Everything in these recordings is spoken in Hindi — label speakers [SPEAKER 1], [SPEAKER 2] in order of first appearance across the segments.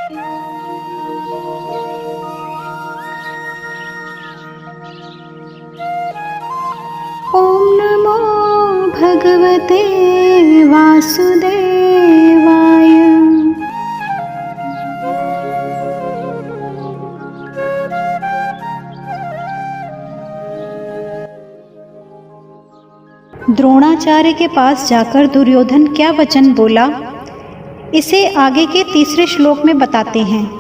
[SPEAKER 1] ओम नमो भगवते वासुदेवाय। द्रोणाचार्य के पास जाकर दुर्योधन क्या वचन बोला, इसे आगे के तीसरे श्लोक में बताते हैं।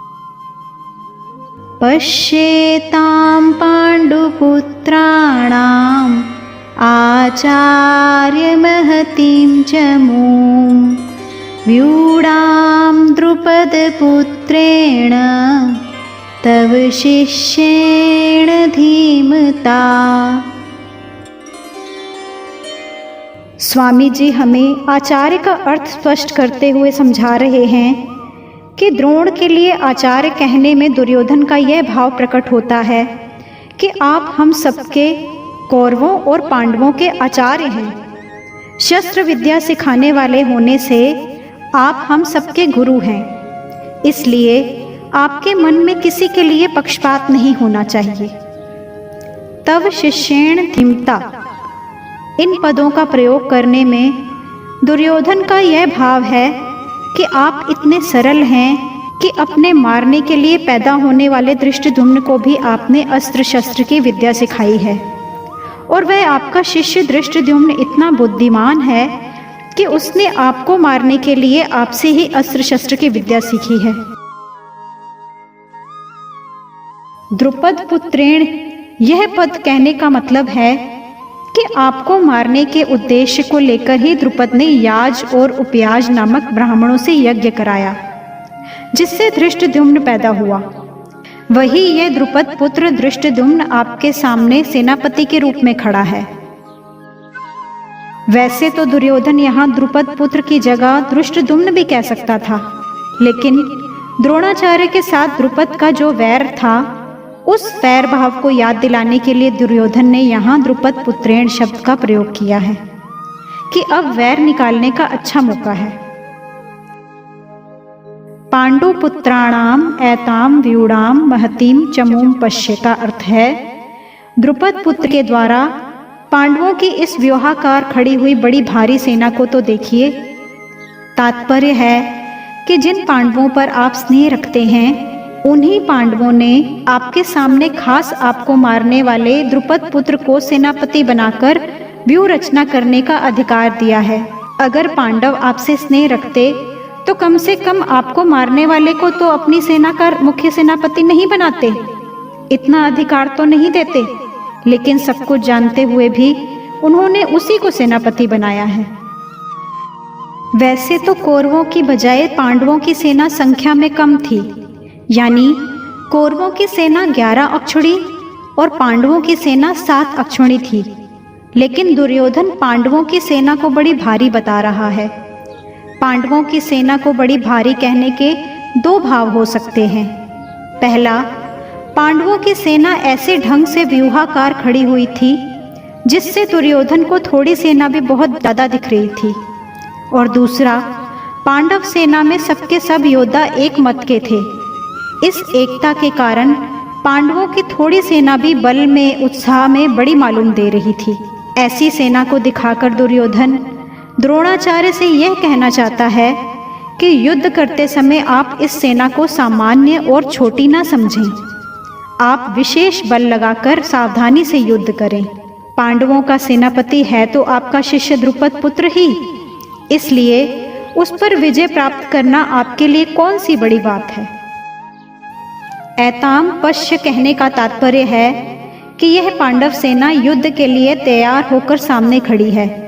[SPEAKER 1] पश्येतां पांडुपुत्राणाम् आचार्य महतीं च मूं व्यूढां द्रुपदपुत्रेण तव शिष्येण धीमता। स्वामी जी हमें आचार्य का अर्थ स्पष्ट करते हुए समझा रहे हैं कि द्रोण के लिए आचार्य कहने में दुर्योधन का यह भाव प्रकट होता है कि आप हम सबके कौरवों और पांडवों के आचार्य हैं। शस्त्र विद्या सिखाने वाले होने से आप हम सबके गुरु हैं, इसलिए आपके मन में किसी के लिए पक्षपात नहीं होना चाहिए। तव शिष्येण धीमता, इन पदों का प्रयोग करने में दुर्योधन का यह भाव है कि आप इतने सरल हैं कि अपने मारने के लिए पैदा होने वाले धृष्टद्युम्न को भी आपने अस्त्र शस्त्र की विद्या सिखाई है, और वह आपका शिष्य धृष्टद्युम्न इतना बुद्धिमान है कि उसने आपको मारने के लिए आपसे ही अस्त्र शस्त्र की विद्या सीखी है। द्रुपद पुत्रेण, यह पद कहने का मतलब है कि आपको मारने के उद्देश्य को लेकर ही द्रुपद ने याज और उपयाज नामक ब्राह्मणों से यज्ञ कराया, जिससे धृष्टद्युम्न पैदा हुआ। वही यह द्रुपद पुत्र धृष्टद्युम्न आपके सामने सेनापति के रूप में खड़ा है। वैसे तो दुर्योधन यहाँ द्रुपद पुत्र की जगह धृष्टद्युम्न भी कह सकता था, लेकिन द्रोणाचार्य के साथ द्रुपद का जो वैर था, उस वैर भाव को याद दिलाने के लिए दुर्योधन ने यहाँ द्रुपद पुत्रेण शब्द का प्रयोग किया है कि अब वैर निकालने का अच्छा मौका है। पांडु पुत्राणाम एताम व्यूढ़ाम महतीम चमूम पश्य का अर्थ है, द्रुपद पुत्र के द्वारा पांडवों की इस व्यूहाकार खड़ी हुई बड़ी भारी सेना को तो देखिए। तात्पर्य है कि जिन पांडवों पर आप स्नेह रखते हैं, उन्हीं पांडवों ने आपके सामने खास आपको मारने वाले द्रुपद पुत्र को सेनापति बनाकर व्यूह रचना करने का अधिकार दिया है। अगर पांडव आपसे स्नेह रखते तो कम से कम आपको मारने वाले को तो अपनी सेना का मुख्य सेनापति नहीं बनाते, इतना अधिकार तो नहीं देते, लेकिन सब कुछ जानते हुए भी उन्होंने उसी को सेनापति बनाया है। वैसे तो कौरवों की बजाय पांडवों की सेना संख्या में कम थी, यानी कौरवों की सेना 11 अक्षौणी और पांडवों की सेना 7 अक्षौणी थी, लेकिन दुर्योधन पांडवों की सेना को बड़ी भारी बता रहा है। पांडवों की सेना को बड़ी भारी कहने के दो भाव हो सकते हैं। पहला, पांडवों की सेना ऐसे ढंग से व्यूहाकार खड़ी हुई थी जिससे दुर्योधन को थोड़ी सेना भी बहुत ज्यादा दिख रही थी, और दूसरा, पांडव सेना में सबके सब योद्धा एक मत के थे। इस एकता के कारण पांडवों की थोड़ी सेना भी बल में उत्साह में बड़ी मालूम दे रही थी। ऐसी सेना को दिखाकर दुर्योधन द्रोणाचार्य से यह कहना चाहता है कि युद्ध करते समय आप इस सेना को सामान्य और छोटी ना समझें, आप विशेष बल लगाकर सावधानी से युद्ध करें। पांडवों का सेनापति है तो आपका शिष्य द्रुपद पुत्र ही, इसलिए उस पर विजय प्राप्त करना आपके लिए कौन सी बड़ी बात है। एताम पश्य कहने का तात्पर्य है कि यह पांडव सेना युद्ध के लिए तैयार होकर सामने खड़ी है,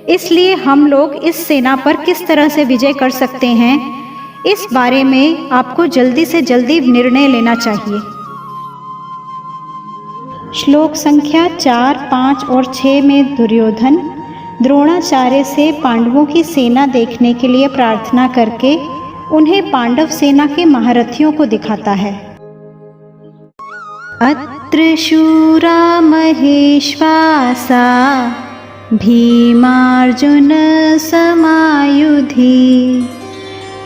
[SPEAKER 1] इसलिए हम लोग इस सेना पर किस तरह से विजय कर सकते हैं, इस बारे में आपको जल्दी से जल्दी निर्णय लेना चाहिए। श्लोक संख्या 4, 5 और 6 में दुर्योधन द्रोणाचार्य से पांडवों की सेना देखने के लिए प्रार्थना करके उन्हें पांडव सेना के महारथियों को दिखाता है। अत्र शूरा महेश्वासा भीमार्जुन समायुधि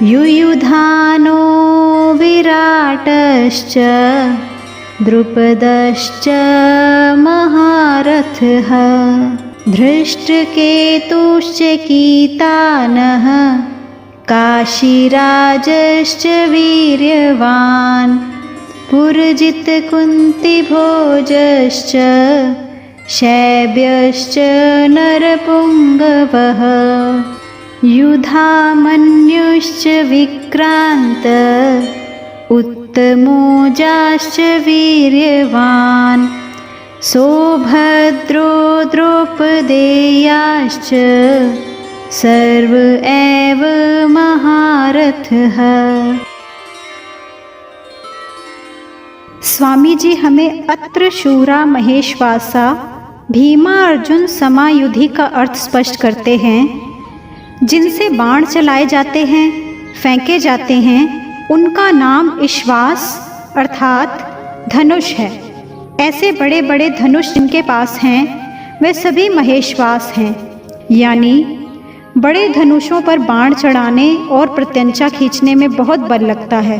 [SPEAKER 1] युयुधानो विराटश्च द्रुपदश्च महारथः धृष्टकेतुश्च कीतानः काशीराजश्च वीर्यवान् पुरजितकुन्तिभोजश्च शैब्यश्च नरपुङ्गवः युधामन्युश्च विक्रान्त उत्तमोजाश्च वीर्यवान् सौभद्रो द्रौपदेयाश्च सर्व एव महारथः। स्वामी जी हमें अत्र शूरा महेशवासा भीमा अर्जुन समायुधि का अर्थ स्पष्ट करते हैं। जिनसे बाण चलाए जाते हैं, फेंके जाते हैं, उनका नाम ईश्वास अर्थात धनुष है। ऐसे बड़े बड़े धनुष जिनके पास हैं वे सभी महेशवास हैं, यानी बड़े धनुषों पर बाण चढ़ाने और प्रत्यंचा खींचने में बहुत बल लगता है।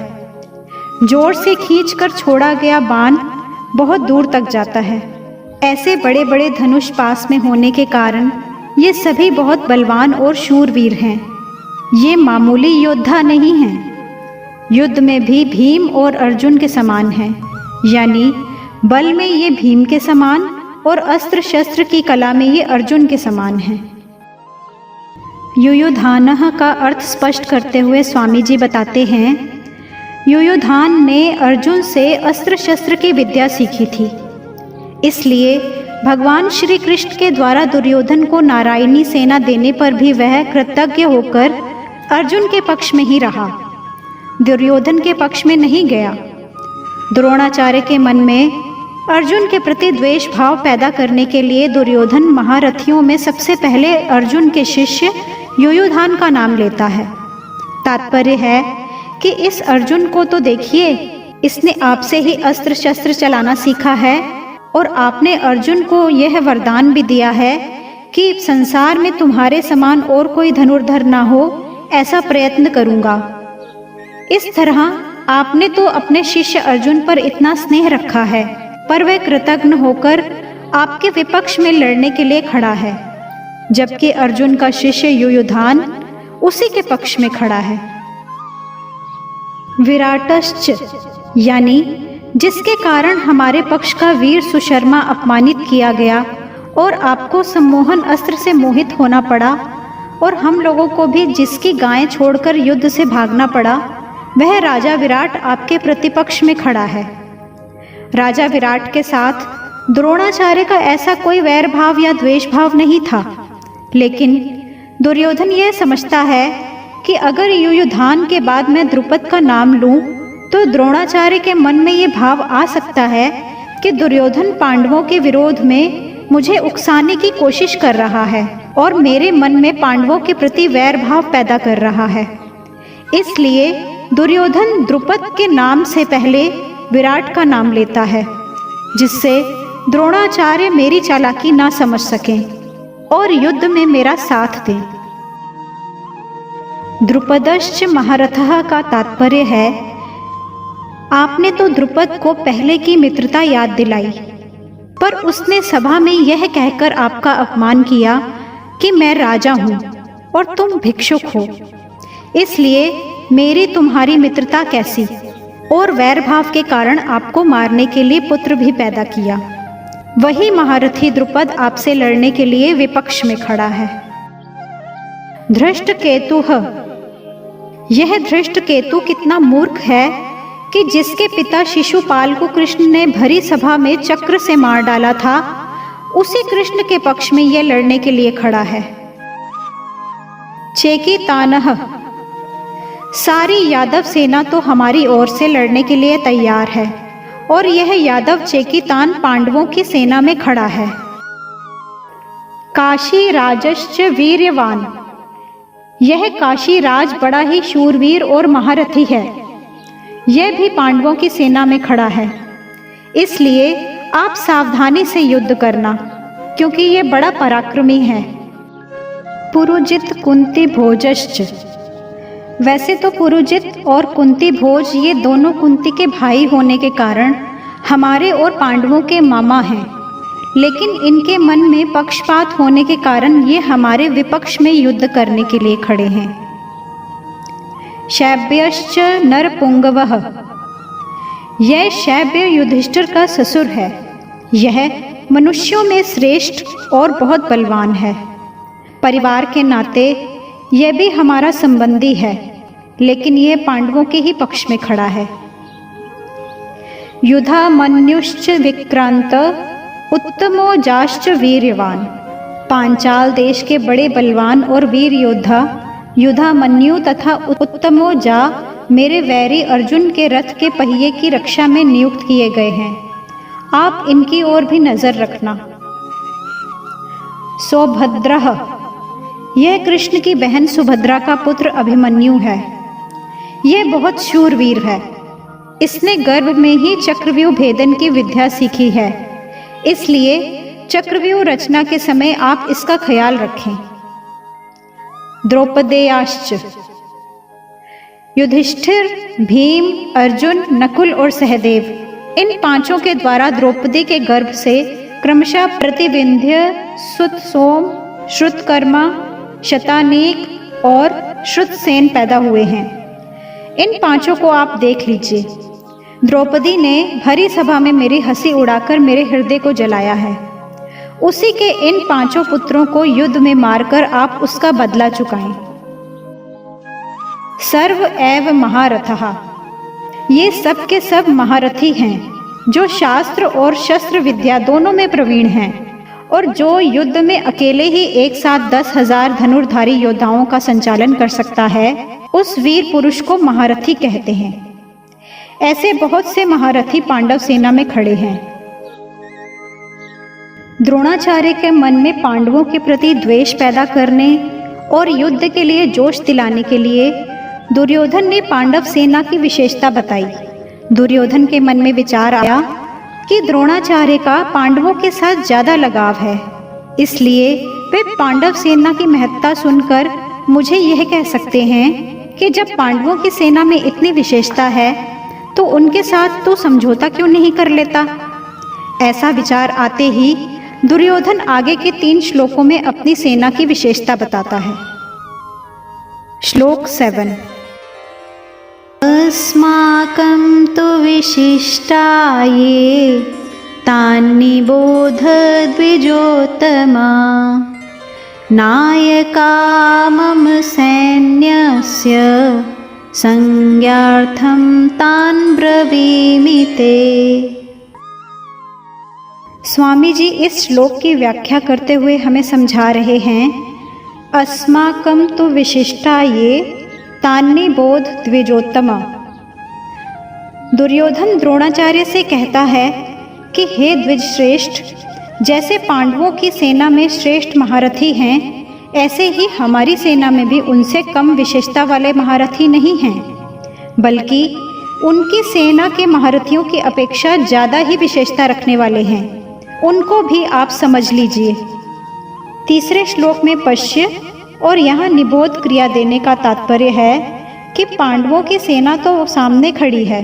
[SPEAKER 1] जोर से खींचकर छोड़ा गया बाण बहुत दूर तक जाता है। ऐसे बड़े बड़े धनुष पास में होने के कारण ये सभी बहुत बलवान और शूरवीर हैं। ये मामूली योद्धा नहीं हैं। युद्ध में भी भीम और अर्जुन के समान हैं, यानी बल में ये भीम के समान और अस्त्र शस्त्र की कला में ये अर्जुन के समान हैं। युयुधानः का अर्थ स्पष्ट करते हुए स्वामी जी बताते हैं, युयुधान ने अर्जुन से अस्त्र शस्त्र की विद्या सीखी थी। इसलिए भगवान श्री कृष्ण के द्वारा दुर्योधन को नारायणी सेना देने पर भी वह कृतज्ञ होकर अर्जुन के पक्ष में ही रहा, दुर्योधन के पक्ष में नहीं गया। द्रोणाचार्य के मन में अर्जुन के प्रति द्वेष भाव पैदा करने के लिए दुर्योधन महारथियों में सबसे पहले अर्जुन के शिष्य युयुधान का नाम लेता है। तात्पर्य है कि इस अर्जुन को तो देखिए, इसने आपसे ही अस्त्र शस्त्र चलाना सीखा है और आपने अर्जुन को यह वरदान भी दिया है कि संसार में तुम्हारे समान और कोई धनुर्धर ना हो, ऐसा प्रयत्न करूंगा। इस तरह आपने तो अपने शिष्य अर्जुन पर इतना स्नेह रखा है, पर वह कृतज्ञ होकर आपके विपक्ष में लड़ने के लिए खड़ा है, जबकि अर्जुन का शिष्य युयुधान उसी के पक्ष में खड़ा है। विराटश्च यानी जिसके कारण हमारे पक्ष का वीर सुशर्मा अपमानित किया गया और आपको सम्मोहन अस्त्र से मोहित होना पड़ा, और हम लोगों को भी जिसकी गायें छोड़कर युद्ध से भागना पड़ा, वह राजा विराट आपके प्रतिपक्ष में खड़ा है। राजा विराट के साथ द्रोणाचार्य का ऐसा कोई वैर भाव या द्वेष भाव नहीं था, लेकिन दुर्योधन यह समझता है कि अगर युयुधान के बाद मैं द्रुपद का नाम लूं तो द्रोणाचार्य के मन में ये भाव आ सकता है कि दुर्योधन पांडवों के विरोध में मुझे उकसाने की कोशिश कर रहा है और मेरे मन में पांडवों के प्रति वैर भाव पैदा कर रहा है। इसलिए दुर्योधन द्रुपद के नाम से पहले विराट का नाम लेता है, जिससे द्रोणाचार्य मेरी चालाकी ना समझ सकें और युद्ध में मेरा साथ दें। द्रुपदश्च महारथः का तात्पर्य है, आपने तो द्रुपद को पहले की मित्रता याद दिलाई, पर उसने सभा में यह कहकर आपका अपमान किया कि मैं राजा हूँ और तुम भिक्षुक हो, इसलिए मेरी तुम्हारी मित्रता कैसी, और वैर भाव के कारण आपको मारने के लिए पुत्र भी पैदा किया। वही महारथी द्रुपद आपसे लड़ने के लिए विपक्ष में खड़ा है। धृष्टकेतुः, यह धृष्टकेतु कितना मूर्ख है कि जिसके पिता शिशुपाल को कृष्ण ने भरी सभा में चक्र से मार डाला था, उसी कृष्ण के पक्ष में यह लड़ने के लिए खड़ा है। चेकितानः, सारी यादव सेना तो हमारी ओर से लड़ने के लिए तैयार है और यह यादव चेकितान पांडवों की सेना में खड़ा है। काशी राजश्च वीर्यवान, यह काशी राज बड़ा ही शूरवीर और महारथी है, यह भी पांडवों की सेना में खड़ा है। इसलिए आप सावधानी से युद्ध करना, क्योंकि यह बड़ा पराक्रमी है। पुरुजित कुंती भोजश्च, वैसे तो पुरुजित और कुंती भोज ये दोनों कुंती के भाई होने के कारण हमारे और पांडवों के मामा हैं, लेकिन इनके मन में पक्षपात होने के कारण ये हमारे विपक्ष में युद्ध करने के लिए खड़े हैं। शैब्यश्च नरपुंगवः, यह शैब्य युधिष्ठिर का ससुर है। यह मनुष्यों में श्रेष्ठ और बहुत बलवान है। परिवार के नाते यह भी हमारा संबंधी है, लेकिन यह पांडवों के ही पक्ष में खड़ा है। युधामन्युश्च विक्रांत उत्तमो जाश्च वीर्यवान, पांचाल देश के बड़े बलवान और वीर योद्धा युधामन्यु तथा उत्तमो जा मेरे वैरी अर्जुन के रथ के पहिए की रक्षा में नियुक्त किए गए हैं। आप इनकी ओर भी नजर रखना। सौभद्रः, यह कृष्ण की बहन सुभद्रा का पुत्र अभिमन्यु है। यह बहुत शूरवीर है। इसने गर्भ में ही चक्रव्यूह भेदन की विद्या सीखी है, इसलिए चक्रव्यूह रचना के समय आप इसका ख्याल रखें। द्रौपदेयाश्च, युधिष्ठिर, भीम, अर्जुन, नकुल और सहदेव, इन पांचों के द्वारा द्रौपदी के गर्भ से क्रमशः प्रतिविंध्य, सुतसोम, श्रुतकर्मा, शतानीक और श्रुतसेन पैदा हुए हैं। इन पांचों को आप देख लीजिए। द्रौपदी ने भरी सभा में मेरी हंसी उड़ाकर मेरे हृदय को जलाया है। उसी के इन पांचों पुत्रों को युद्ध में मारकर आप उसका बदला चुकाएं। सर्व एव महारथः, ये सब के सब महारथी हैं, जो शास्त्र और शस्त्र विद्या दोनों में प्रवीण हैं, और जो युद्ध में अकेले ही एक साथ 10,000 धनुर्धारी योद्धाओं का संचालन कर सकता है, उस वीर पुरुष को महारथी कहते हैं। ऐसे बहुत से महारथी पांडव सेना में खड़े हैं। द्रोणाचार्य के मन में पांडवों के प्रति द्वेष पैदा करने और युद्ध के लिए जोश दिलाने के लिए दुर्योधन ने पांडव सेना की विशेषता बताई। दुर्योधन के मन में विचार आया कि द्रोणाचार्य का पांडवों के साथ ज्यादा लगाव है, इसलिए वे पांडव सेना की महत्ता सुनकर मुझे यह कह सकते हैं कि जब पांडवों की सेना में इतनी विशेषता है तो उनके साथ तो समझौता क्यों नहीं कर लेता। ऐसा विचार आते ही दुर्योधन आगे के 3 श्लोकों में अपनी सेना की विशेषता बताता है। श्लोक 7, अस्माकं तु विशिष्टा ये तान्निबोध द्विजोत्तमा, नायका मम सैन्यस्य संज्ञार्थं तान् ब्रवीमि ते। स्वामी जी इस श्लोक की व्याख्या करते हुए हमें समझा रहे हैं, अस्माकं तु विशिष्टा ये तान्नि बोध द्विजोत्तमा। दुर्योधन द्रोणाचार्य से कहता है कि हे द्विज श्रेष्ठ, जैसे पांडवों की सेना में श्रेष्ठ महारथी हैं, ऐसे ही हमारी सेना में भी उनसे कम विशेषता वाले महारथी नहीं हैं, बल्कि उनकी सेना के महारथियों की अपेक्षा ज़्यादा ही विशेषता रखने वाले हैं। उनको भी आप समझ लीजिए। तीसरे श्लोक में पश्य और यहाँ निबोध क्रिया देने का तात्पर्य है कि पांडवों की सेना तो सामने खड़ी है,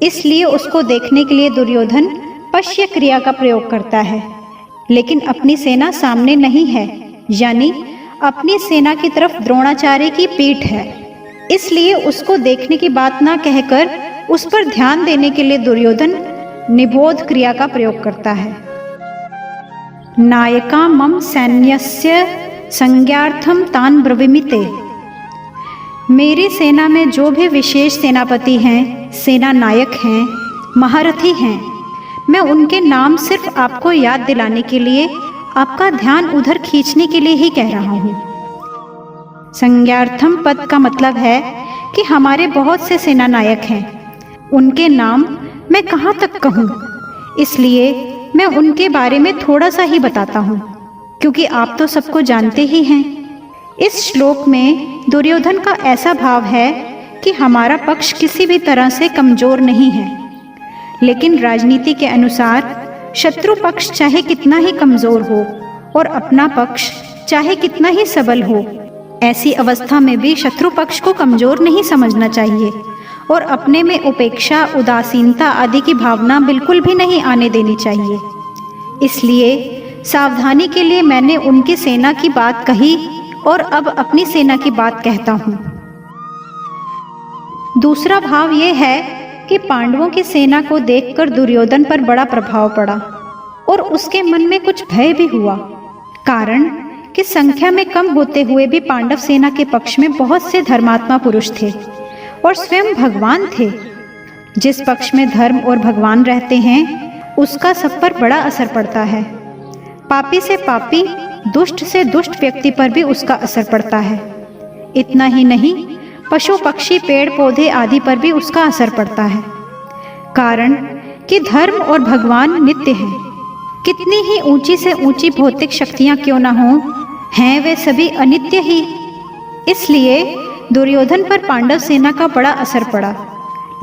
[SPEAKER 1] इसलिए उसको देखने के लिए दुर्योधन पश्य क्रिया का प्रयोग करता है, लेकिन अपनी सेना सामने नहीं है, यानी अपनी सेना की तरफ द्रोणाचार्य की पीठ है, इसलिए उसको देखने की बात ना कहकर उस पर ध्यान देने के लिए दुर्योधन निबोध क्रिया का प्रयोग करता है। नायका मम सैन्यस्य संज्ञार्थम तान ब्रवीमि ते। मेरी सेना में जो भी विशेष सेनापति हैं, सेना नायक हैं, महारथी हैं, मैं उनके नाम सिर्फ आपको याद दिलाने के लिए, आपका ध्यान उधर खींचने के लिए ही कह रहा हूँ। संज्ञार्थम पद का मतलब है कि हमारे बहुत से सेना नायक हैं, उनके नाम मैं कहाँ तक कहूँ, इसलिए मैं उनके बारे में थोड़ा सा ही बताता हूँ, क्योंकि आप तो सबको जानते ही हैं। इस श्लोक में दुर्योधन का ऐसा भाव है कि हमारा पक्ष किसी भी तरह से कमजोर नहीं है, लेकिन राजनीति के अनुसार शत्रु पक्ष चाहे कितना ही कमजोर हो और अपना पक्ष चाहे कितना ही सबल हो, ऐसी अवस्था में भी शत्रु पक्ष को कमजोर नहीं समझना चाहिए और अपने में उपेक्षा, उदासीनता आदि की भावना बिल्कुल भी नहीं आने देनी चाहिए। इसलिए सावधानी के लिए मैंने उनकी सेना की बात कही और अब अपनी सेना की बात कहता हूँ। दूसरा भाव यह है कि पांडवों की सेना को देखकर दुर्योधन पर बड़ा प्रभाव पड़ा और उसके मन में कुछ भय भी हुआ। कारण कि संख्या में कम होते हुए भी पांडव सेना के पक्ष में बहुत से धर्मात्मा पुरुष थे और स्वयं भगवान थे। जिस पक्ष में धर्म और भगवान रहते हैं उसका सब पर बड़ा असर पड़ता है। पापी से पापी, दुष्ट से दुष्ट व्यक्ति पर भी उसका असर पड़ता है। इतना ही नहीं, पशु पक्षी, पेड़ पौधे आदि पर भी उसका असर पड़ता है। कारण कि धर्म और भगवान नित्य हैं। कितनी ही ऊंची से ऊंची भौतिक शक्तियां क्यों न हों, हैं वे सभी अनित्य ही। इसलिए दुर्योधन पर पांडव सेना का बड़ा असर पड़ा,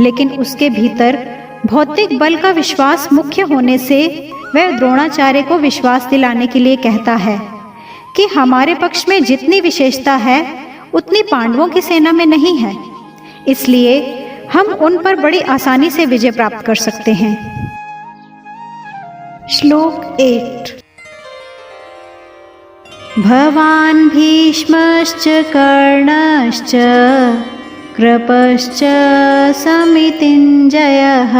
[SPEAKER 1] लेकिन उसके भीतर भौतिक बल का विश्वास मुख्य होने से वह द्रोणाचार्य को विश्वास दिलाने के लिए कहता है कि हमारे पक्ष में जितनी विशेषता है उतनी पांडवों की सेना में नहीं है। इसलिए हम उन पर बड़ी आसानी से विजय प्राप्त कर सकते हैं। श्लोक 8। भवान् भीष्मश्च कर्णश्च कृपश्च समितिञ्जयः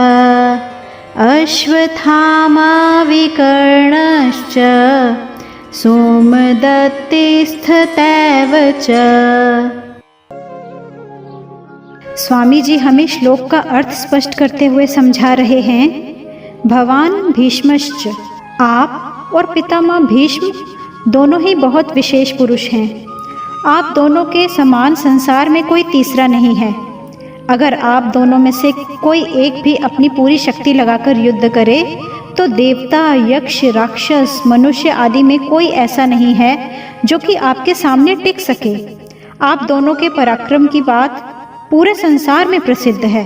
[SPEAKER 1] अश्वत्थामा विकर्णश्च सोमदत्तिस्तथैव च। स्वामी जी हमें श्लोक का अर्थ स्पष्ट करते हुए समझा रहे हैं। भवान भीष्मश्च, आप और पितामह भीष्म दोनों ही बहुत विशेष पुरुष हैं। आप दोनों के समान संसार में कोई तीसरा नहीं है। अगर आप दोनों में से कोई एक भी अपनी पूरी शक्ति लगाकर युद्ध करे तो देवता, यक्ष, राक्षस, मनुष्य आदि में कोई ऐसा नहीं है जो कि आपके सामने टिक सके। आप दोनों के पराक्रम की बात पूरे संसार में प्रसिद्ध है।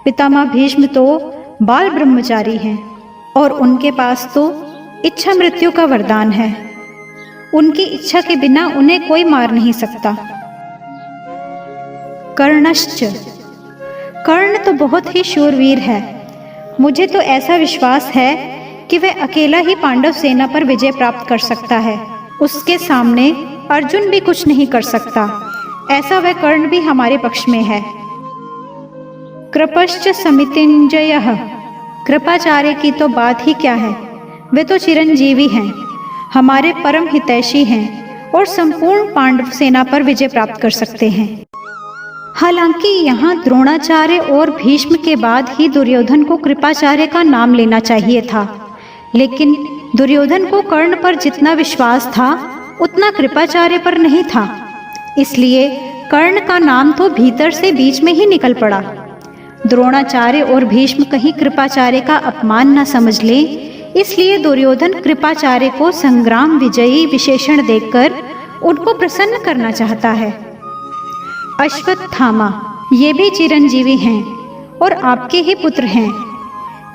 [SPEAKER 1] पितामह भीष्म तो बाल ब्रह्मचारी हैं और उनके पास तो इच्छा मृत्यु का वरदान है। उनकी इच्छा के बिना उन्हें कोई मार नहीं सकता। कर्णश्च, कर्ण तो बहुत ही शूरवीर है। मुझे तो ऐसा विश्वास है कि वह अकेला ही पांडव सेना पर विजय प्राप्त कर सकता है। उसके सामने अर्जुन भी कुछ नहीं कर सकता। ऐसा वह कर्ण भी हमारे पक्ष में है। कृपश्च समितिञ्जयः, कृपाचार्य की तो बात ही क्या है। वे तो चिरंजीवी हैं, हमारे परम हितैषी हैं और संपूर्ण पांडव सेना पर विजय प्राप्त कर सकते हैं। हालांकि यहाँ द्रोणाचार्य और भीष्म के बाद ही दुर्योधन को कृपाचार्य का नाम लेना चाहिए था, लेकिन दुर्योधन को कर्ण पर जितना विश्वास था उतना कृपाचार्य पर नहीं था। इसलिए कर्ण का नाम तो भीतर से बीच में ही निकल पड़ा। द्रोणाचार्य और भीष्म कहीं कृपाचार्य का अपमान न समझ लें, इसलिए दुर्योधन कृपाचार्य को संग्राम विजयी विशेषण देकर उनको प्रसन्न करना चाहता है। अश्वत्थामा, ये भी चिरंजीवी हैं और आपके ही पुत्र हैं।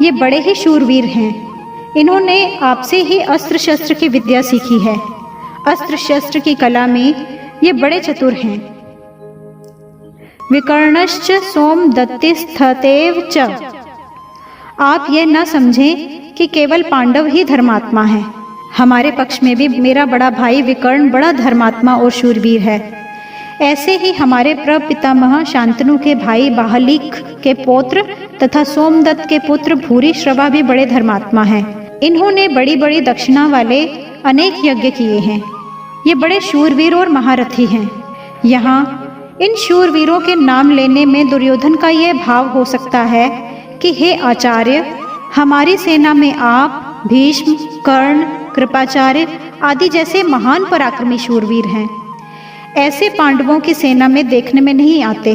[SPEAKER 1] ये बड़े ही शूरवीर हैं। इन्होंने आपसे ही अस्त्र शस्त्र की विद्या सीखी है। अस्त्र शस्त्र की कला में ये बड़े चतुर हैं। विकर्णश्च सोमदत्तिस्तथैव च, आप ये न समझें कि केवल पांडव ही धर्मात्मा हैं। हमारे पक्ष में भी मेरा बड़ा भाई विकर्ण बड़ा धर्मात्मा और शूरवीर है। ऐसे ही हमारे प्रपितामह शांतनु के भाई बाहलिक के पौत्र तथा सोमदत्त के पुत्र भूरिश्रवा भी बड़े धर्मात्मा हैं। इन्होंने बड़ी बड़ी दक्षिणा वाले अनेक यज्ञ किए हैं। ये बड़े शूरवीर और महारथी हैं। यहाँ इन शूरवीरों के नाम लेने में दुर्योधन का यह भाव हो सकता है कि हे आचार्य, हमारी सेना में आप, भीष्म, कर्ण, कृपाचार्य आदि जैसे महान पराक्रमी शूरवीर हैं। ऐसे पांडवों की सेना में देखने में नहीं आते।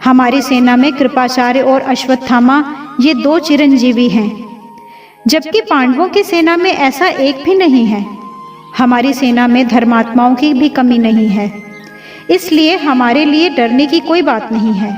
[SPEAKER 1] हमारी सेना में कृपाचार्य और अश्वत्थामा ये दो चिरंजीवी हैं, जबकि पांडवों की सेना में ऐसा एक भी नहीं है। हमारी सेना में धर्मात्माओं की भी कमी नहीं है, इसलिए हमारे लिए डरने की कोई बात नहीं है।